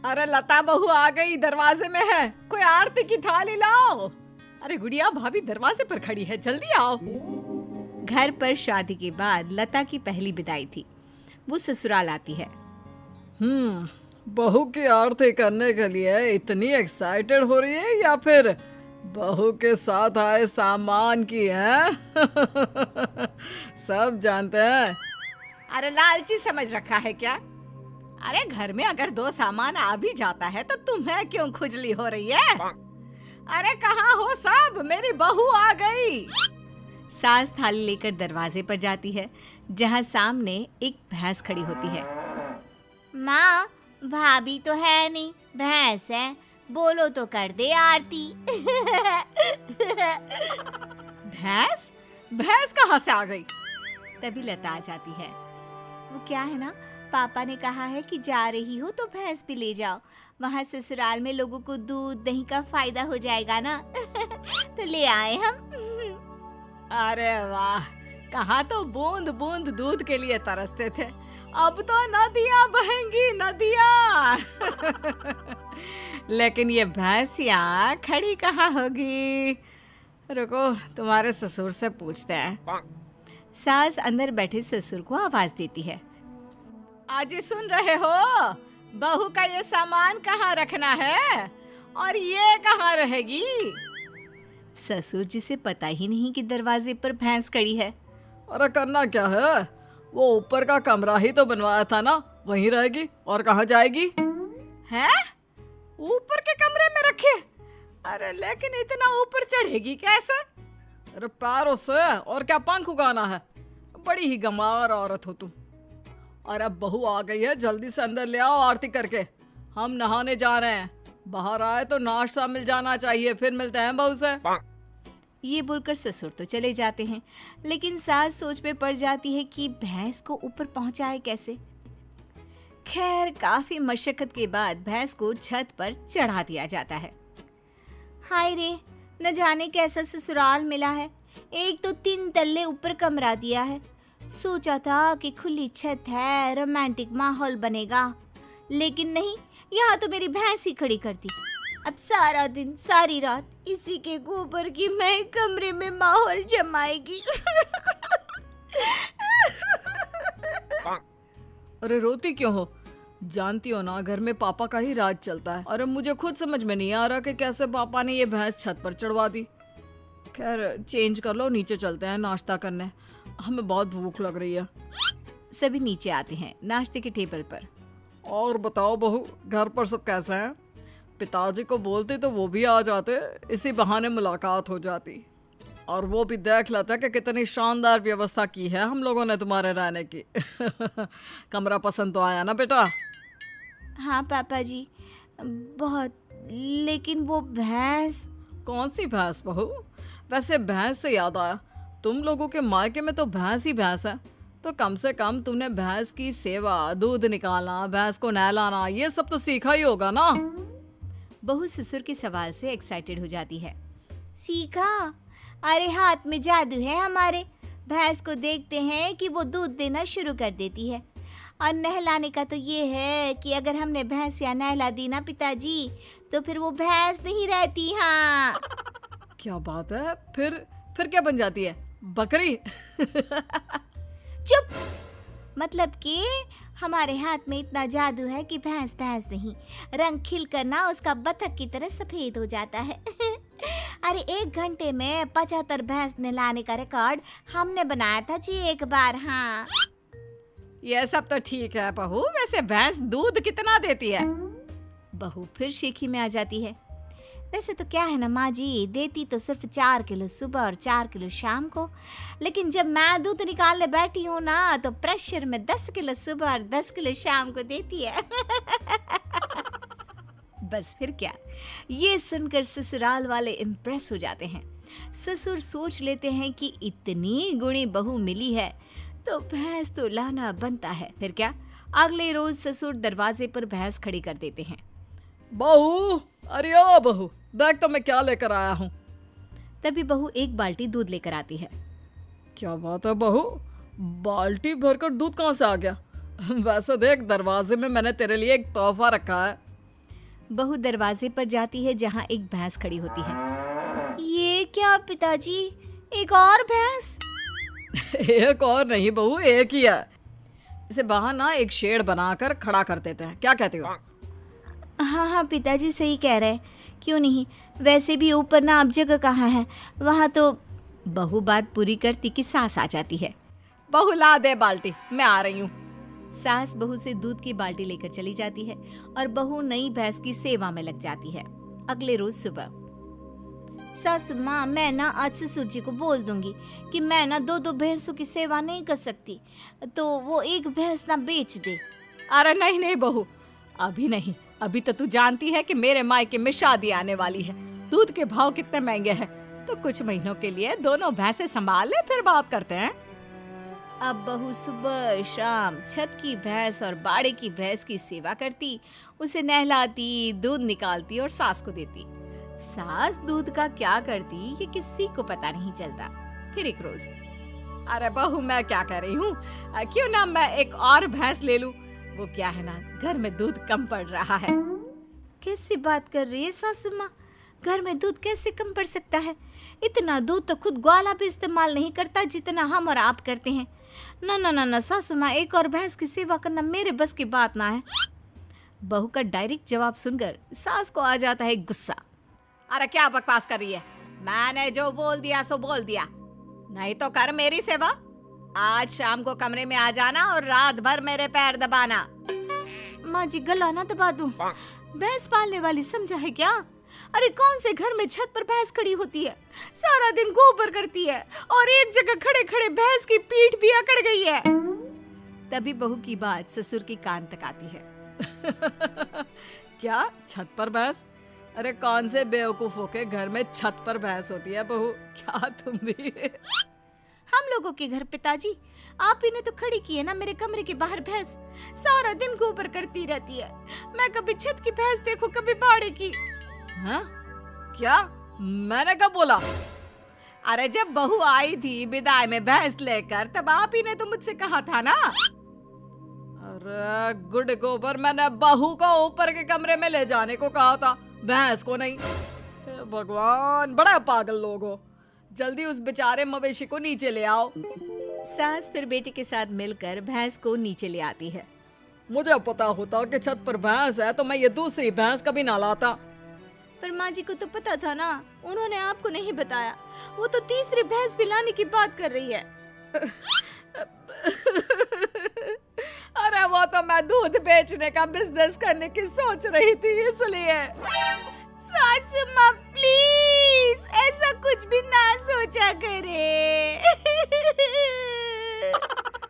अरे लता बहू आ गई, दरवाजे में है। कोई आरती की थाली लाओ। अरे गुड़िया, भाभी दरवाजे पर खड़ी है, जल्दी आओ। घर पर शादी के बाद लता की पहली विदाई थी। वो ससुराल आती है। बहू की आरती करने के लिए इतनी एक्साइटेड हो रही है या फिर बहू के साथ आए सामान की है? सब जानते हैं। अरे लालची समझ रखा है क्या? अरे घर में अगर 2 सामान आ भी जाता है तो तुम्हें क्यों खुजली हो रही है? अरे कहाँ हो सब, मेरी बहू आ गई। सास थाली लेकर दरवाजे पर जाती है, जहाँ सामने एक भैंस खड़ी होती है। माँ, भाभी तो है नहीं, भैंस है, बोलो तो कर दे आरती। भैंस? भैंस कहाँ से आ गई? तभी लता आ जाती है। वो क्या है ना, पापा ने कहा है कि जा रही हो तो भैंस भी ले जाओ, वहाँ ससुराल में लोगों को दूध दही का फायदा हो जाएगा ना। तो ले आए हम। अरे वाह, कहाँ तो बूंद बूंद दूध के लिए तरसते थे, अब तो नदियाँ बहेंगी नदियाँ। लेकिन ये भैंसियाँ खड़ी कहाँ होगी? रुको, तुम्हारे ससुर से पूछते हैं। सास अंदर बैठे ससुर को आवाज देती है। आज सुन रहे हो, बहू का ये सामान कहाँ रखना है और ये कहाँ रहेगी? ससुर जिसे पता ही नहीं कि दरवाजे पर भैंस खड़ी है। अरे करना क्या है, वो ऊपर का कमरा ही तो बनवाया था ना, वहीं रहेगी और कहाँ जाएगी? हैं? ऊपर के कमरे में रखे? अरे लेकिन इतना ऊपर चढ़ेगी कैसे? अरे पैरों से, और क्या पंख उगाना है? बड़ी ही गंवार औरत हो तुम। और अब बहू आ गई है, जल्दी से अंदर ले आओ आरती करके, हम नहाने जा रहे हैं। बाहर आए तो नाश्ता मिल जाना चाहिए, फिर मिलते हैं बहू से। ये बोलकर ससुर तो चले जाते हैं, लेकिन सास सोच में पड़ जाती है कि भैंस को ऊपर पहुंचाए कैसे। खैर, काफी मशक्कत के बाद भैंस को छत पर चढ़ा दिया जाता है। हाय रे, न जाने कैसा ससुराल मिला है। एक तो 3 तल्ले ऊपर कमरा दिया है। सोचा था कि खुली छत है, रोमांटिक माहौल बनेगा, लेकिन नहीं, यहाँ तो मेरी भैंस ही खड़ी कर दी। अब सारा दिन सारी रात इसी के गोबर की मैं कमरे में माहौल जमाएगी। अरे रोती क्यों हो? जानती हो ना, घर में पापा का ही राज चलता है। अरे मुझे खुद समझ में नहीं आ रहा कि कैसे पापा ने ये भैंस छत पर चढ़वा दी। खैर चेंज कर लो, नीचे चलते हैं नाश्ता करने, हमें बहुत भूख लग रही है। सभी नीचे आते हैं नाश्ते के टेबल पर। और बताओ बहू, घर पर सब कैसे हैं? पिताजी को बोलते तो वो भी आ जाते, इसी बहाने मुलाकात हो जाती, और वो भी देख लेता कि कितनी शानदार व्यवस्था की है हम लोगों ने तुम्हारे रहने की। कमरा पसंद तो आया ना बेटा? हाँ पापा जी, बहुत। लेकिन वो भैंस। कौन सी भैंस बहू? वैसे भैंस से याद आया, तुम लोगों के मायके में तो भैंस ही भैंस है, तो कम से कम तुमने भैंस की सेवा, दूध निकालना, भैंस को नहलाना, ये सब तो सीखा ही होगा ना? बहू ससुर के सवाल से एक्साइटेड हो जाती है। सीखा? अरे हाथ में जादू है हमारे। भैंस को देखते हैं कि वो दूध देना शुरू कर देती है, और नहलाने का तो ये है कि अगर हमने भैंस या नहला दी ना पिताजी, तो फिर वो भैंस नहीं रहती। हाँ। क्या बात है? फिर क्या बन जाती है? बकरी? चुप। मतलब कि हमारे हाथ में इतना जादू है कि भैंस भैंस नहीं, रंग खिल कर ना उसका बतख की तरह सफेद हो जाता है। अरे 1 घंटे में 75 भैंस नहलाने का रिकॉर्ड हमने बनाया था जी एक बार। हाँ, ये सब तो ठीक है बहू, वैसे भैंस दूध कितना देती है? बहू फिर शेखी में आ जाती है। वैसे तो क्या है ना माँ जी, देती तो सिर्फ 4 किलो सुबह और 4 किलो शाम को, लेकिन जब मैं दूध निकालने बैठी हूँ ना, तो प्रेशर में 10 किलो सुबह और 10 किलो शाम को देती है। बस फिर क्या, ये सुनकर ससुराल वाले इम्प्रेस हो जाते हैं। ससुर सोच लेते हैं कि इतनी गुणी बहू मिली है तो भैंस तो लाना बनता है। फिर क्या, अगले रोज ससुर दरवाजे पर भैंस खड़ी कर देते हैं। बहू, अरे ओ बहू, देख तो मैं क्या लेकर आया हूँ। तभी बहू एक बाल्टी दूध लेकर आती है। क्या बात है बहू, बाल्टी भरकर दूध कहाँ से आ गया? वैसे देख, दरवाजे में मैंने तेरे लिए एक तोहफा रखा है। बहू दरवाजे पर जाती है जहाँ एक भैंस खड़ी होती है। ये क्या पिताजी, एक और भैंस? एक और नहीं बहू, एक ही है। इसे बाहर ना एक शेड बनाकर खड़ा कर देते हैं, क्या कहते हो? हाँ हाँ पिताजी सही कह रहे हैं, क्यों नहीं। वैसे भी ऊपर ना अब जगह कहाँ है, वहाँ तो। बहू बात पूरी करती कि सास आ जाती है। बहू ला दे बाल्टी, मैं आ रही हूँ। सास बहू से दूध की बाल्टी लेकर चली जाती है और बहू नई भैंस की सेवा में लग जाती है। अगले रोज सुबह, सासू माँ, मैं ना आज ससुर जी को बोल दूंगी कि मैं ना दो भैंसों की सेवा नहीं कर सकती, तो वो एक भैंस ना बेच दे। अरे नहीं नहीं बहू, अभी नहीं। अभी तो तू जानती है कि मेरे मायके में शादी आने वाली है। दूध के भाव कितने महंगे हैं, तो कुछ महीनों के लिए दोनों भैंसें संभाल ले, फिर बात करते हैं। अब बहू सुबह शाम छत की भैंस और बाड़े की भैंस की सेवा करती, उसे नहलाती, दूध निकालती और सास को देती। सास दूध का क्या करती ये किसी को पता नहीं चलता। फिर एक रोज, अरे बहू मैं क्या कर रही हूँ, क्यों ना मैं एक और भैंस ले लूं। वो क्या है ना, घर में दूध कम पड़ रहा है। कैसी बात कर रही है सासू माँ, घर में दूध कैसे कम पड़ सकता है? इतना दूध तो खुद ग्वाला भी इस्तेमाल नहीं करता जितना हम और आप करते हैं। ना ना ना ना सासू माँ, एक और भैंस की सेवा करना मेरे बस की बात ना है। बहू का डायरेक्ट जवाब सुनकर सास को आ जाता है गुस्सा। अरे क्या बकवास कर रही है, मैंने जो बोल दिया सो बोल दिया, नहीं तो कर मेरी सेवा। आज शाम को कमरे में आ जाना और रात भर मेरे पैर दबाना। माँ जी गला ना दबा दूं, भैंस पालने वाली समझा है क्या? अरे कौन से घर में छत पर भैंस खड़ी होती है, सारा दिन गोबर करती है और एक जगह खड़े खड़े भैंस की पीठ भी अकड़ गई है। तभी बहू की बात ससुर के कान तक आती है। क्या छत पर भैंस? अरे कौन से बेवकूफों के घर में छत पर भैंस होती है बहू, क्या तुम भी? हम लोगों के घर पिताजी, आप ही ने तो खड़ी की है ना मेरे कमरे के बाहर भैंस, सारा दिन गोबर करती रहती है। मैं कभी छत की भैंस देखूं, कभी बाड़े की। हाँ? क्या? मैंने कब बोला? अरे जब बहू आई थी विदाई में भैंस लेकर, तब आप ही ने तो मुझसे कहा था ना। अरे गुड गोबर, मैंने बहू को ऊपर के कमरे में ले जाने को कहा था, भैंस को नहीं। हे भगवान, बड़ा पागल लोग हो। जल्दी उस बेचारे मवेशी को नीचे ले आओ। सास फिर बेटे के साथ मिलकर भैंस को नीचे ले आती है। मुझे पता होता कि छत पर भैंस है तो मैं ये दूसरी भैंस कभी ना लाता। पर माँ जी को तो पता था ना, उन्होंने आपको नहीं बताया। वो तो तीसरी भैंस भी लाने की बात कर रही है। अरे वो तो मैं दूध बेचने का बिजनेस करने की सोच रही थी, इसलिए। सासू माँ प्लीज ऐसा कुछ भी ना सोचा करे।